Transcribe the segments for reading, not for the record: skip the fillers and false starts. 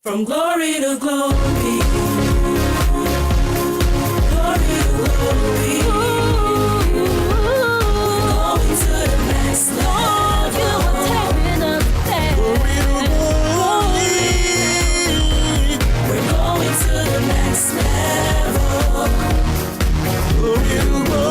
From glory to glory, glory to glory, we're going to the next level. You are tearing up there. We're going to the next level. Glory to glory.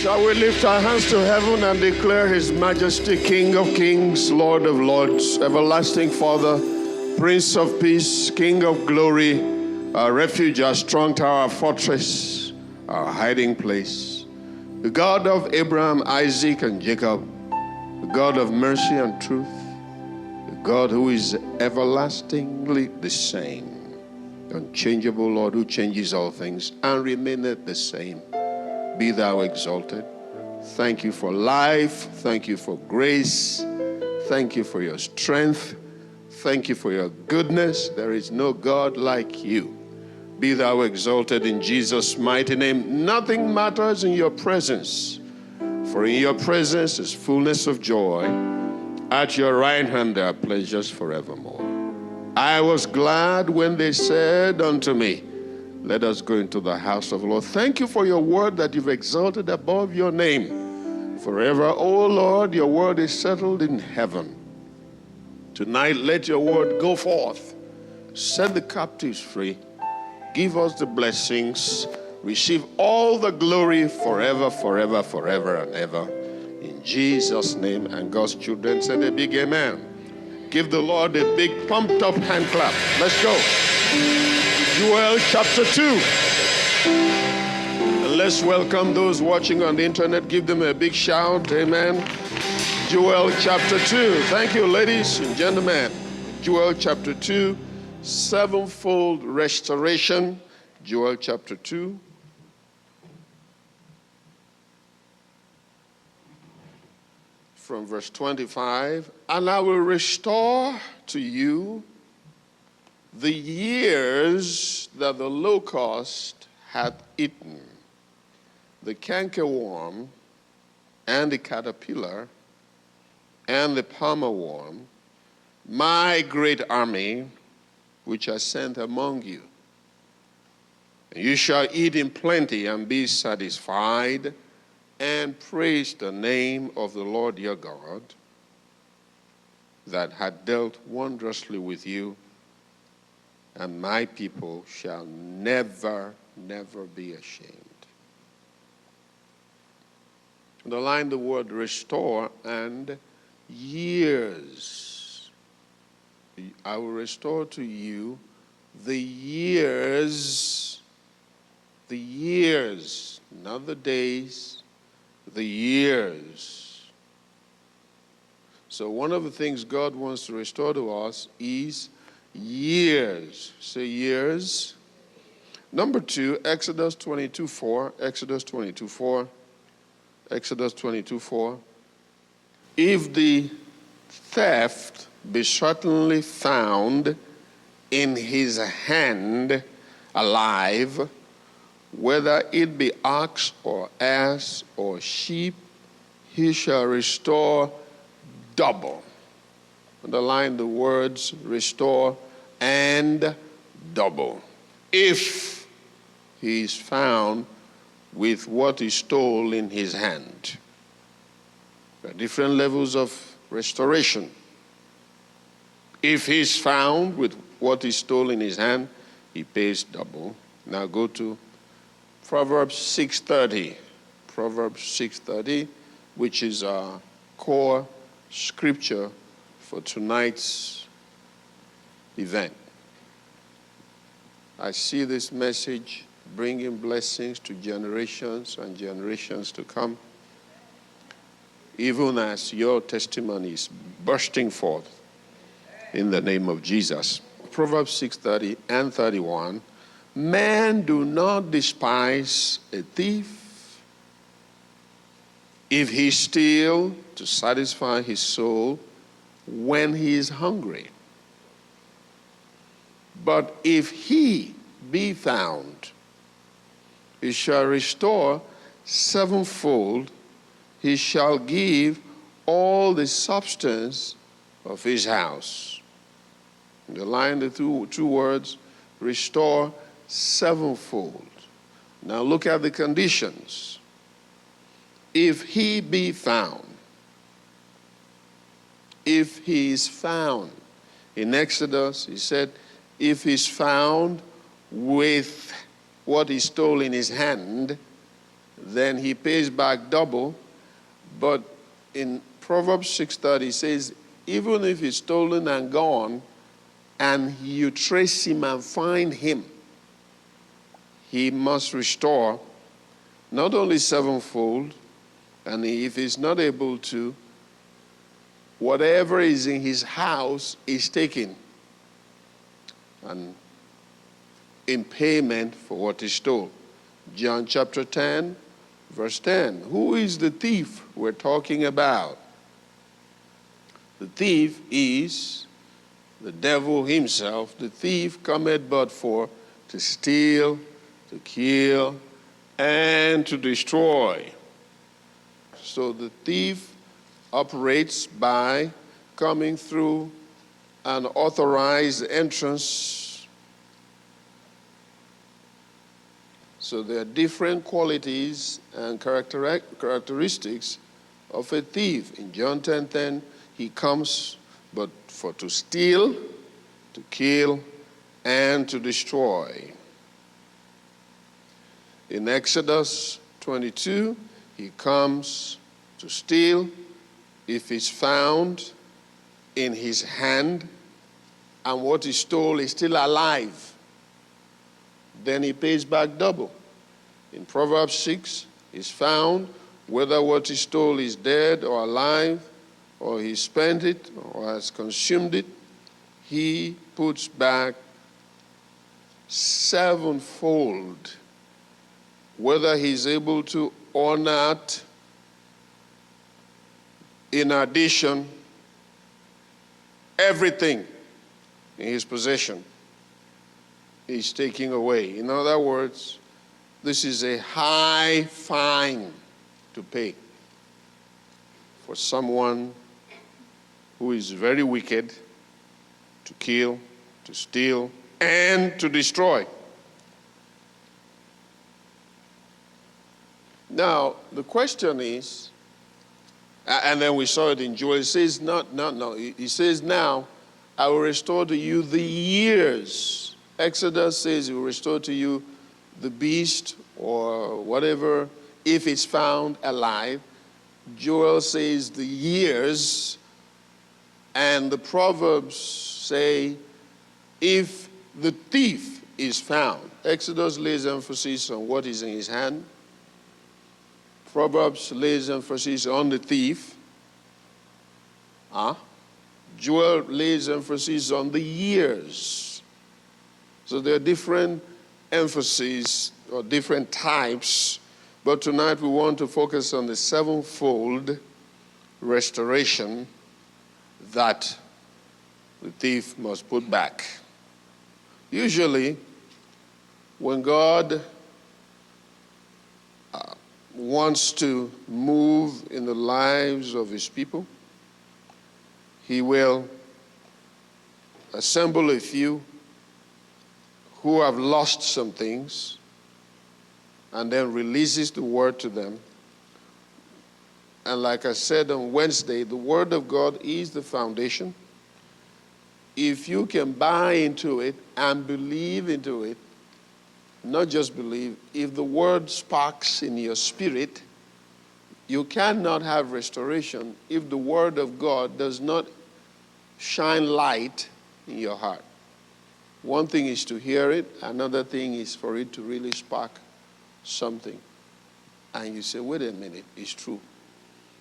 Shall we lift our hands to heaven and declare His Majesty, King of Kings, Lord of Lords, Everlasting Father, Prince of Peace, King of Glory, our refuge, our strong tower, our fortress, our hiding place, the God of Abraham, Isaac, and Jacob, the God of mercy and truth, the God who is everlastingly the same, the unchangeable Lord who changes all things and remaineth the same. Be thou exalted. Thank you for life. Thank you for grace. Thank you for your strength. Thank you for your goodness. There is no God like you. Be thou exalted in Jesus' mighty name. Nothing matters in your presence, for in your presence is fullness of joy. At your right hand there are pleasures forevermore. I was glad when they said unto me, let us go into the house of the Lord. Thank you for your word that you've exalted above your name forever. O Lord, your word is settled in heaven. Tonight, let your word go forth. Set the captives free. Give us the blessings. Receive all the glory forever, forever, forever, and ever. In Jesus' name. And God's children said a big amen. Give the Lord a big pumped up hand clap. Let's go. Joel chapter 2. And let's welcome those watching on the internet. Give them a big shout. Amen. Joel chapter 2. Thank you, ladies and gentlemen. Joel chapter 2. Sevenfold Restoration. Joel chapter 2. From verse 25. And I will restore to you the years that the locust hath eaten, the cankerworm, and the caterpillar, and the palmer worm, my great army, which I sent among you. And you shall eat in plenty and be satisfied, and praise the name of the Lord your God, that hath dealt wondrously with you. And my people shall never, never be ashamed. Underline the word restore and years. I will restore to you the years, not the days, the years. So one of the things God wants to restore to us is years. Say years. Number 2, Exodus 22:4. Exodus 22:4. Exodus 22:4. If the theft be certainly found in his hand alive, whether it be ox or ass or sheep, he shall restore double. Underline the words restore and double. If he is found with what he stole in his hand. There are different levels of restoration. If he is found with what he stole in his hand, he pays double. Now go to Proverbs 6:30. Proverbs 6:30, which is our core scripture for tonight's event. I see this message bringing blessings to generations and generations to come, even as your testimony is bursting forth in the name of Jesus. Proverbs 6:30 and 31. Man, do not despise a thief if he steal to satisfy his soul, when he is hungry. But if he be found, he shall restore sevenfold, he shall give all the substance of his house. Underline the two words, restore sevenfold. Now look at the conditions. If he be found, if he is found. In Exodus, he said, if he's found with what he stole in his hand, then he pays back double. But in Proverbs 6:30, he says, even if he's stolen and gone, and you trace him and find him, he must restore not only sevenfold, and if he's not able to, whatever is in his house is taken, and in payment for what he stole. John chapter 10, verse 10. Who is the thief we're talking about? The thief is the devil himself. The thief cometh but for to steal, to kill, and to destroy. So the thief operates by coming through an authorized entrance. So there are different qualities and characteristics of a thief. In John 10:10, he comes but for to steal, to kill, and to destroy. In Exodus 22, he comes to steal. If it's found in his hand and what he stole is still alive, then he pays back double. In Proverbs 6, it's found whether what he stole is dead or alive, or he spent it or has consumed it, he puts back sevenfold, whether he's able to or not. In addition, everything in his possession is taking away. In other words, this is a high fine to pay for someone who is very wicked, to kill, to steal, and to destroy. Now, the question is, and then we saw it in Joel, it says, no. He says, now, I will restore to you the years. Exodus says he will restore to you the beast or whatever, if it's found alive. Joel says the years, and the Proverbs say, if the thief is found. Exodus lays emphasis on what is in his hand. Proverbs lays emphasis on the thief. Joel lays emphasis on the years. So there are different emphases or different types, but tonight we want to focus on the sevenfold restoration that the thief must put back. Usually, when God wants to move in the lives of his people, he will assemble a few who have lost some things and then releases the word to them. And like I said on Wednesday, the word of God is the foundation. If you can buy into it and believe into it, not just believe, if the word sparks in your spirit, you cannot have restoration if the word of God does not shine light in your heart. One thing is to hear it, another thing is for it to really spark something. And you say, wait a minute, it's true.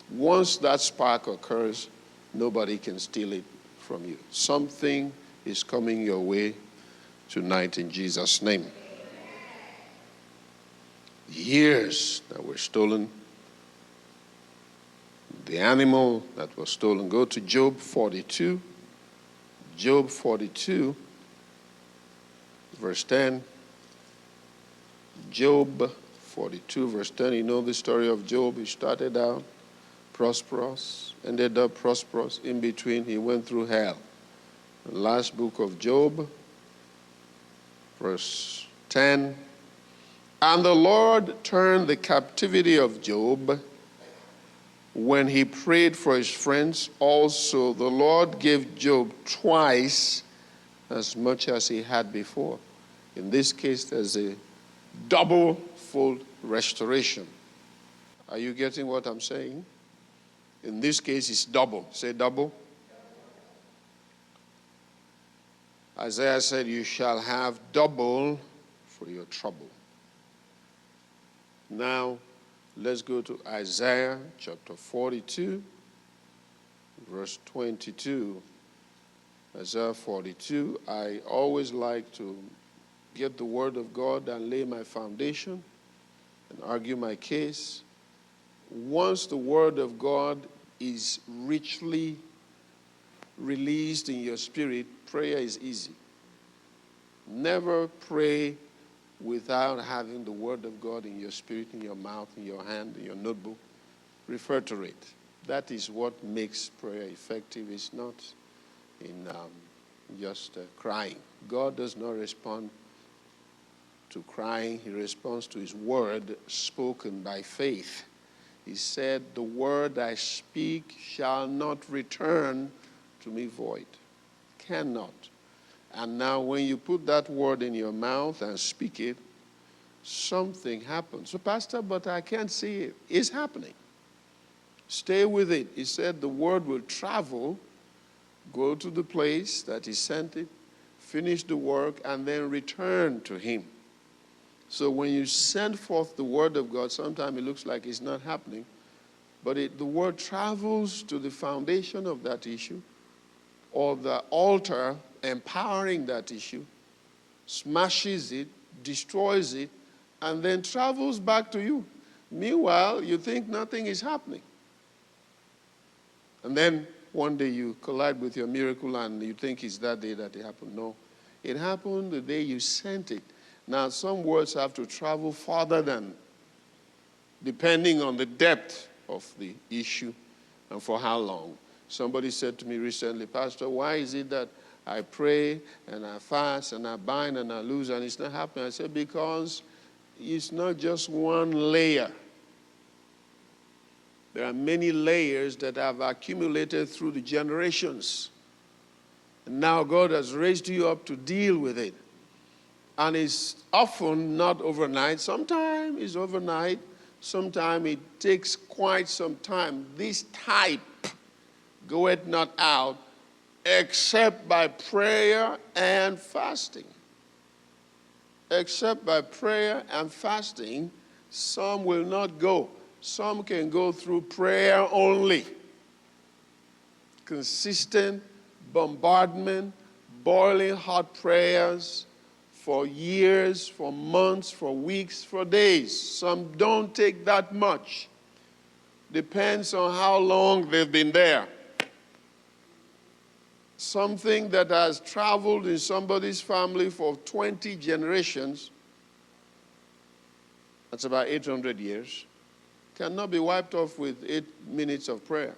Once that spark occurs, nobody can steal it from you. Something is coming your way tonight in Jesus' name. Years that were stolen, the animal that was stolen. Go to Job 42. Job 42, verse 10. Job 42, verse 10. You know the story of Job. He started out prosperous, ended up prosperous. In between, he went through hell. The last book of Job, verse 10. And the Lord turned the captivity of Job when he prayed for his friends. Also, the Lord gave Job twice as much as he had before. In this case, there's a double-fold restoration. Are you getting what I'm saying? In this case, it's double. Say double. Isaiah said, you shall have double for your trouble. Now, let's go to Isaiah chapter 42, verse 22. Isaiah 42, I always like to get the word of God and lay my foundation and argue my case. Once the word of God is richly released in your spirit, prayer is easy. Never pray without having the word of God in your spirit, in your mouth, in your hand, in your notebook. Refer to it. That is what makes prayer effective. It's not in just crying. God does not respond to crying. He responds to his word spoken by faith. He said, the word I speak shall not return to me void. Cannot. And now when you put that word in your mouth and speak it, something happens. So, Pastor, but I can't see it. It's happening. Stay with it. He said the word will travel, go to the place that he sent it, finish the work, and then return to him. So when you send forth the word of God, sometimes it looks like it's not happening, but the word travels to the foundation of that issue, or the altar empowering that issue, smashes it, destroys it, and then travels back to you. Meanwhile, you think nothing is happening. And then one day you collide with your miracle and you think it's that day that it happened. No, it happened the day you sent it. Now, some words have to travel farther than, depending on the depth of the issue and for how long. Somebody said to me recently, Pastor, why is it that I pray and I fast and I bind and I lose and it's not happening? I said, because it's not just one layer. There are many layers that have accumulated through the generations. And now God has raised you up to deal with it. And it's often not overnight. Sometimes it's overnight. Sometimes it takes quite some time. This type goeth not out except by prayer and fasting. Except by prayer and fasting, some will not go. Some can go through prayer only. Consistent bombardment, boiling hot prayers for years, for months, for weeks, for days. Some don't take that much. Depends on how long they've been there. Something that has traveled in somebody's family for 20 generations, that's about 800 years, cannot be wiped off with 8 minutes of prayer.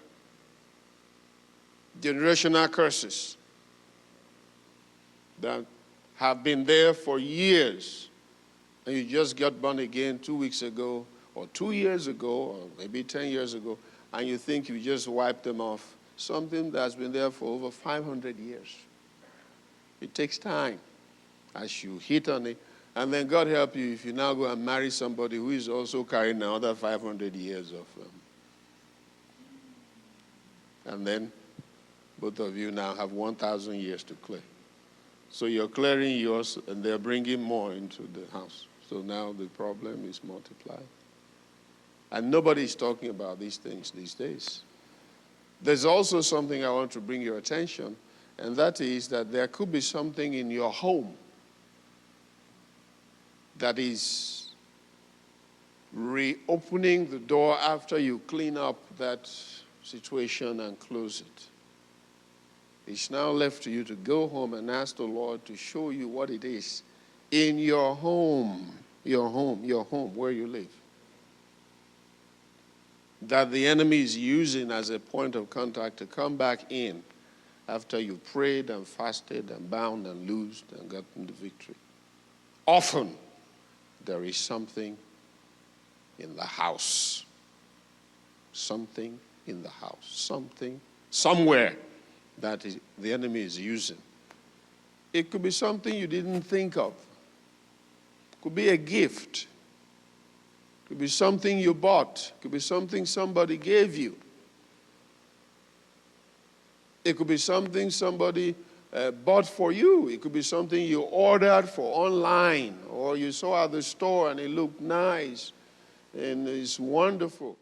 Generational curses that have been there for years, and you just got born again 2 weeks ago, or 2 years ago, or maybe 10 years ago, and you think you just wiped them off. Something that's been there for over 500 years. It takes time as you hit on it. And then God help you if you now go and marry somebody who is also carrying another 500 years of and then both of you now have 1,000 years to clear. So you're clearing yours and they're bringing more into the house. So now the problem is multiplied. And nobody is talking about these things these days. There's also something I want to bring your attention, and that is that there could be something in your home that is reopening the door after you clean up that situation and close it. It's now left to you to go home and ask the Lord to show you what it is in your home, where you live, that the enemy is using as a point of contact to come back in after you prayed and fasted and bound and loosed and gotten the victory. Often, there is something in the house. Something in the house. Something, somewhere that the enemy is using. It could be something you didn't think of. It could be a gift. It could be something you bought. It could be something somebody gave you. It could be something somebody bought for you. It could be something you ordered for online, or you saw at the store and it looked nice and it's wonderful.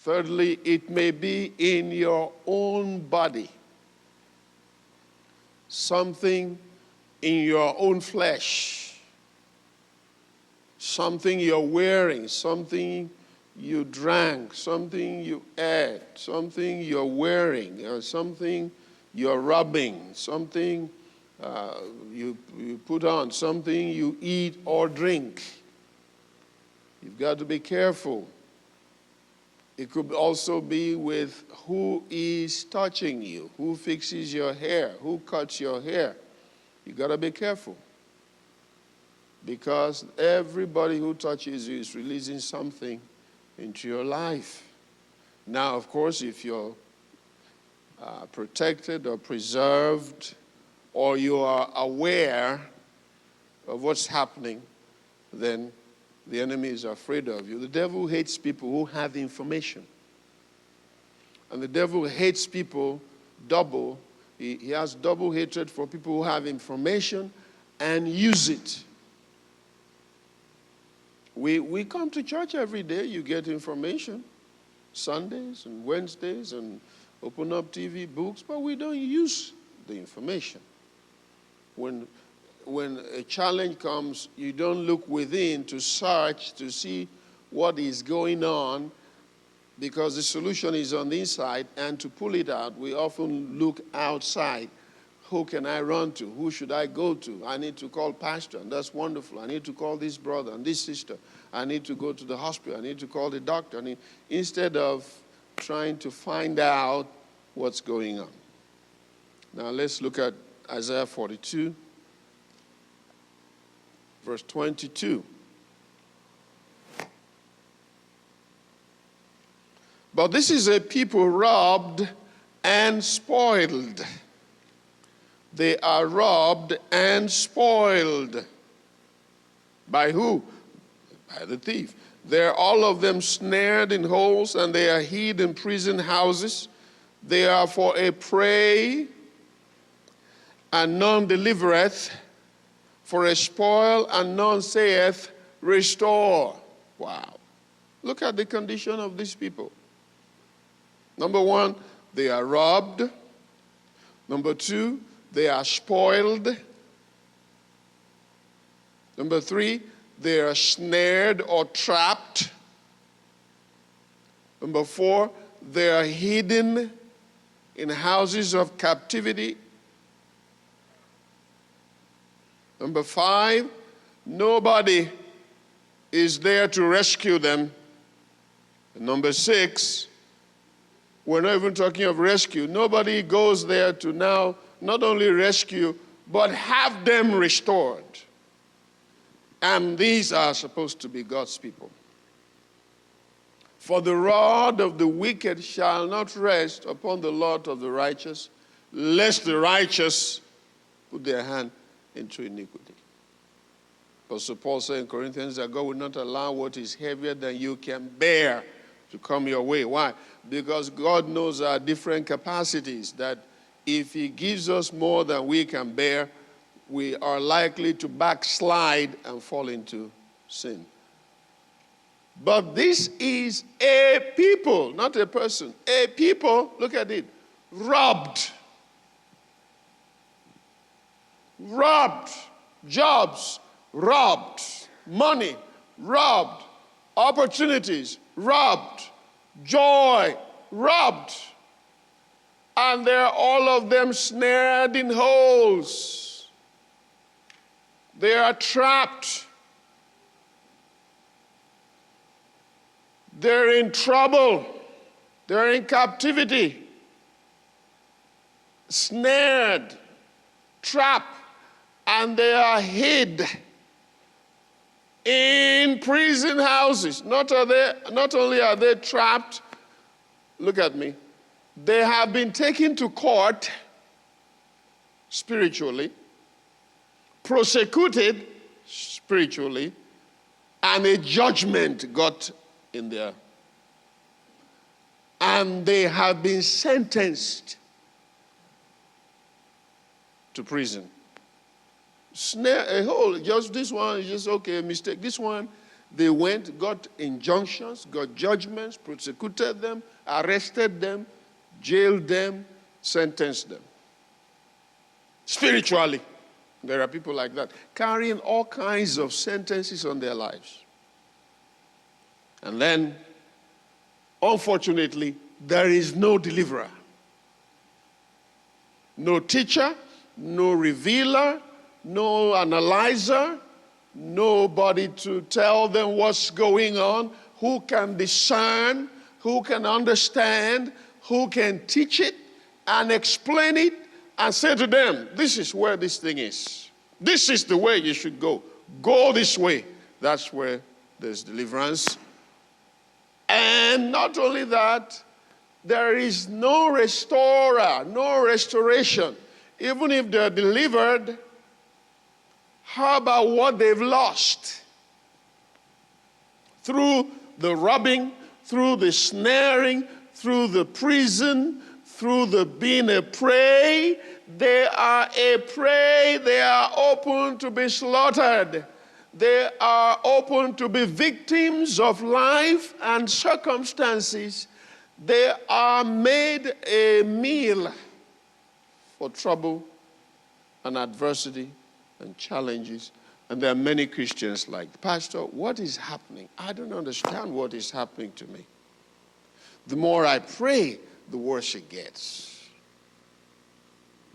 Thirdly, it may be in your own body. Something in your own flesh. Something you're wearing, something you drank, something you ate, something you're wearing, or something you're rubbing, something you put on, something you eat or drink. You've got to be careful. It could also be with who is touching you, who fixes your hair, who cuts your hair. You got to be careful, because everybody who touches you is releasing something into your life. Now, of course, if you're protected or preserved, or you are aware of what's happening, then the enemy is afraid of you. The devil hates people who have information. And the devil hates people double. He has double hatred for people who have information and use it. We come to church every day. You get information. Sundays and Wednesdays, and open up TV, books, but we don't use the information. When a challenge comes, you don't look within to search to see what is going on, because the solution is on the inside, and to pull it out, we often look outside. Who can I run to? Who should I go to? I need to call pastor, and that's wonderful. I need to call this brother and this sister. I need to go to the hospital. I need to call the doctor. Instead of trying to find out what's going on. Now let's look at Isaiah 42. Verse 22. But this is a people robbed and spoiled. They are robbed and spoiled. By who? By the thief. They are all of them snared in holes, and they are hid in prison houses. They are for a prey, and none delivereth. For a spoil, and none saith, restore. Wow. Look at the condition of these people. Number one, they are robbed. Number two, they are spoiled. Number three, they are snared or trapped. Number four, they are hidden in houses of captivity. Number five, nobody is there to rescue them. And number six, We're not even talking of rescue. Nobody goes there to now not only rescue, but have them restored. And these are supposed to be God's people. For the rod of the wicked shall not rest upon the lot of the righteous, lest the righteous put their hand into iniquity. Apostle Paul said in Corinthians that God will not allow what is heavier than you can bear to come your way. Why? Because God knows our different capacities, that if he gives us more than we can bear, we are likely to backslide and fall into sin. But this is a people, not a person. A people, look at it, robbed. Robbed. Jobs, robbed. Money, robbed. Opportunities, robbed. Joy, robbed. And they're all of them snared in holes. They are trapped. They're in trouble. They're in captivity. Snared, trapped, and they are hid in prison houses. Not only are they trapped, look at me, they have been taken to court spiritually, prosecuted spiritually, and a judgment got in there. And they have been sentenced to prison. Snare a hole, just this one is just okay, mistake. This one, they went, got injunctions, got judgments, prosecuted them, arrested them, jailed them, sentenced them. Spiritually, there are people like that, carrying all kinds of sentences on their lives. And then, unfortunately, there is no deliverer. No teacher, no revealer, no analyzer, nobody to tell them what's going on, who can discern, who can understand, who can teach it and explain it and say to them, this is where this thing is. This is the way you should go. Go this way. That's where there's deliverance. And not only that, there is no restorer, no restoration. Even if they're delivered, how about what they've lost? Through the robbing, through the snaring, through the prison, through the being a prey, they are a prey. They are open to be slaughtered. They are open to be victims of life and circumstances. They are made a meal for trouble and adversity and challenges. And there are many Christians like, Pastor, what is happening? I don't understand what is happening to me. The more I pray, the worse it gets.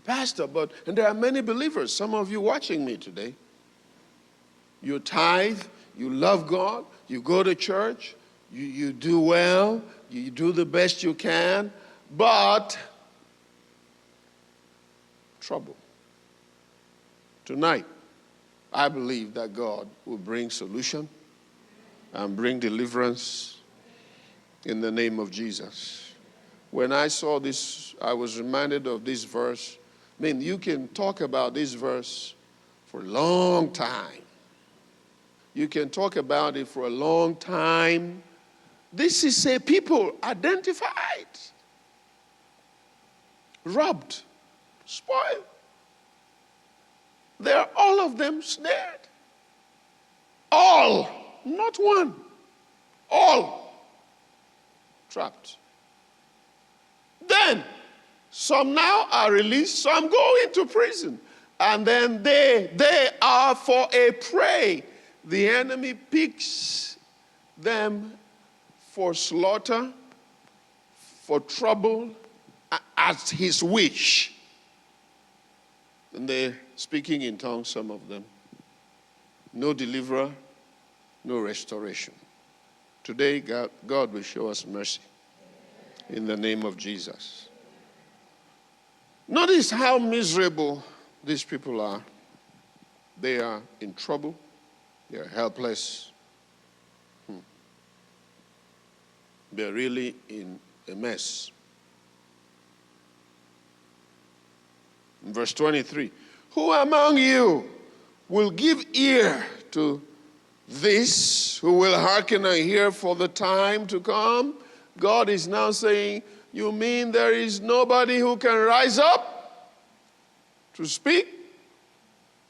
Pastor, and there are many believers, some of you watching me today. You tithe, you love God, you go to church, you do well, you do the best you can, but trouble. Tonight, I believe that God will bring solution and bring deliverance in the name of Jesus. When I saw this, I was reminded of this verse. I mean, you can talk about this verse for a long time. You can talk about it for a long time. This is a people identified, robbed, spoiled. They're all of them snared. All, not one. All trapped. Then, some now are released, some go into prison. And then they are for a prey. The enemy picks them for slaughter, for trouble, at his wish. And they're speaking in tongues, some of them. No deliverer, no restoration. Today, God will show us mercy. in the name of Jesus. Notice how miserable these people are. They are in trouble. They are helpless. They're really in a mess. In verse 23, who among you will give ear to this, who will hearken and hear for the time to come? God is now saying, you mean there is nobody who can rise up to speak,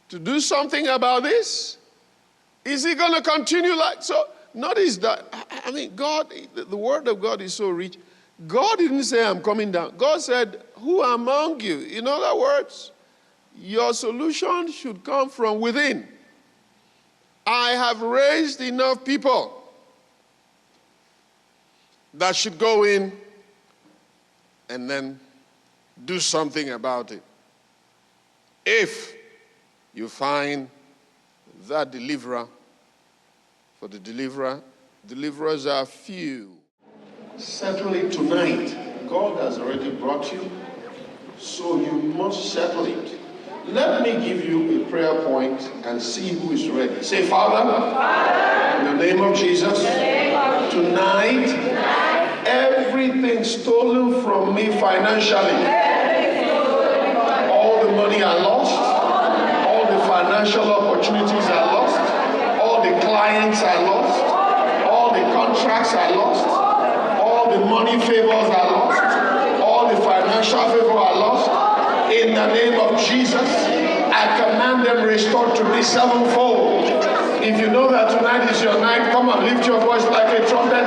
to do something about this? Is he going to continue like so? Notice that, I mean, God, the word of God is so rich. God didn't say, I'm coming down. God said, who among you? In other words, your solution should come from within. I have raised enough people that should go in and then do something about it. If you find that deliverer, for the deliverers are few. Settle it tonight. God has already brought you, so you must settle it. Let me give you a prayer point and see who is ready. Say, Father, in the name of Jesus, tonight, everything stolen from me financially, all the money I lost, all the financial opportunities I lost, all the clients I lost, all the contracts I lost, all the money favors I lost, all the financial favor I lost, in the name of Jesus, I command them restored to me sevenfold. If you know that tonight is your night, come on, lift your voice like a trumpet.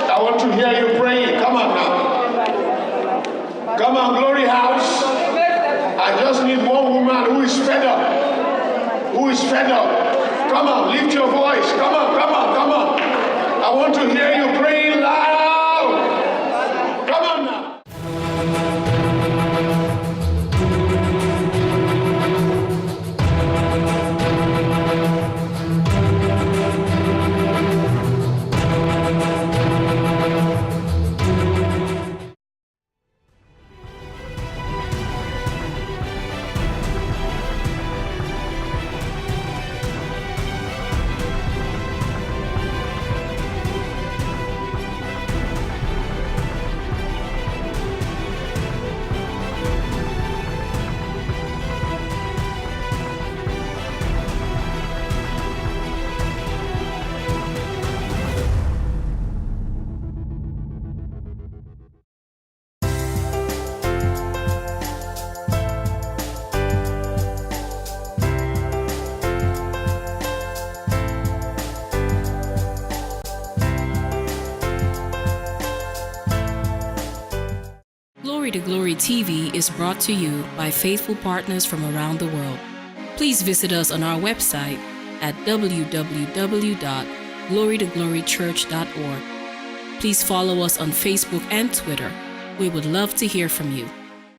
I want to hear you praying. Come on now. Come on, Glory House. I just need one woman who is fed up. Who is fed up. Come on, lift your voice. Come on, come on, come on. I want to hear you praying loud. Come on now. Glory to Glory TV is brought to you by faithful partners from around the world. Please visit us on our website at www.glorytoglorychurch.org. Please follow us on Facebook and Twitter. We would love to hear from you.